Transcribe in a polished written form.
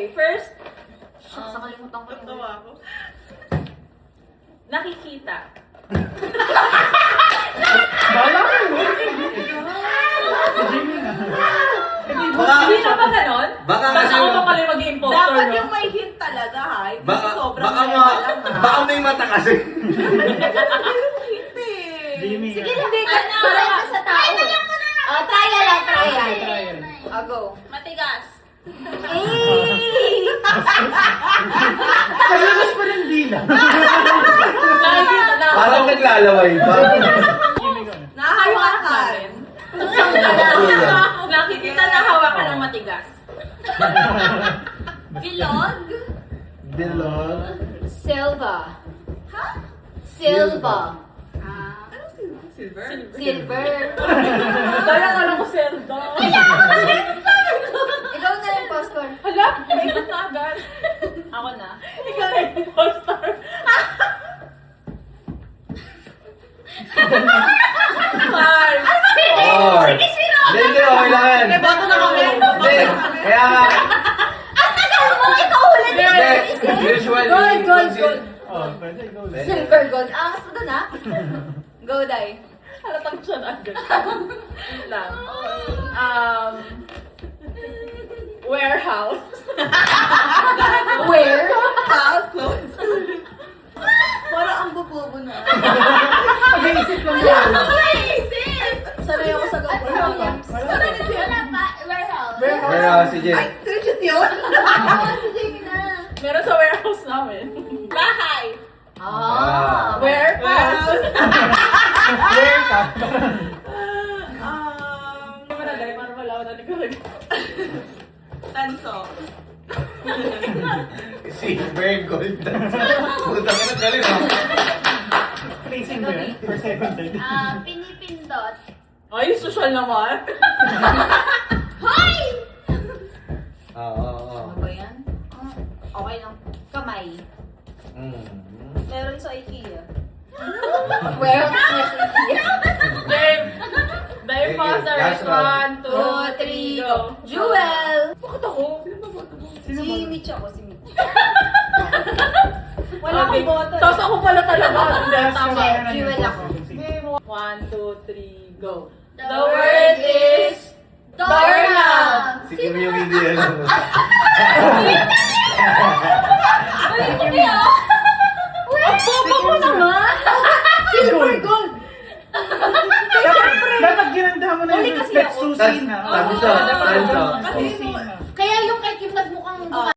Okay, first, Nakalimutan ko yun. Tawa ako. nakikita. Bala ko yun. Jimmy na. Hindi na ba ganon? Baka Basta kasi ako yung- pa pala maging impostor, Dapat no? yung may hint talaga ha. Hindi Baka, sobrang baka, leva ma, lang ha. baka may mata kasi. Hint eh. Jimmy Sige, nga. hindi ka na. Para sa tao. Trial lang, trial. Trial. Go. Matigas. Paglalas pa rin dila. Nakikita na. Parang naglalaway pa. Jimmy ko na. Nahawakan. Nakikita na hawakan ng matigas. Bilog. Bilog. Silva. Silva. Silver? Silver. Dahil ang alam ko Zelda. Ikaw na yung impostor. Hala, naikot na agad. Ako na. Ikaw na yung impostor. Five. Four. Hindi, okay lang yan. May boto na kami. Hindi, kaya nga. Ang tagal mo! Ikaw ulit! Hindi, usually. Gold. Oh, pwede, go. Silver gold. Angas mo doon, ha? Go, Day. Halatang siya na agad. Wait lang. Warehouse. Where? House clothes. Parang ang bobobo na. Pag-iisip lang yan. Sanay ako sa Warehouse. Warehouse. Pero, sige. Ay, legit yun. Meron sa warehouse namin. Bahay. Warehouse. Where ka? Hindi mo na dahil para malawan natin ko. Tanso. Silver gold. Puta ka na galing ha. Tracing ko yun. For second time. Pinipindot. Ay, social naman. Hoy! Oo. Ano ba yan? Okay lang. Kamay. Meron sa IKEA. Warehouse na sa India. Game. Dahil Sige, faster. last round. 1, 2, 3, go. Jewel! Bakit ako? Sino Si ba? Mitch ako, si Mitch. Wala akong boto. Tapos ako pala talaga. Hindi, tama. Jewel ako. Game. 1, 2, 3, go. The The word is Doorknob! Si Kim yung hindi alam.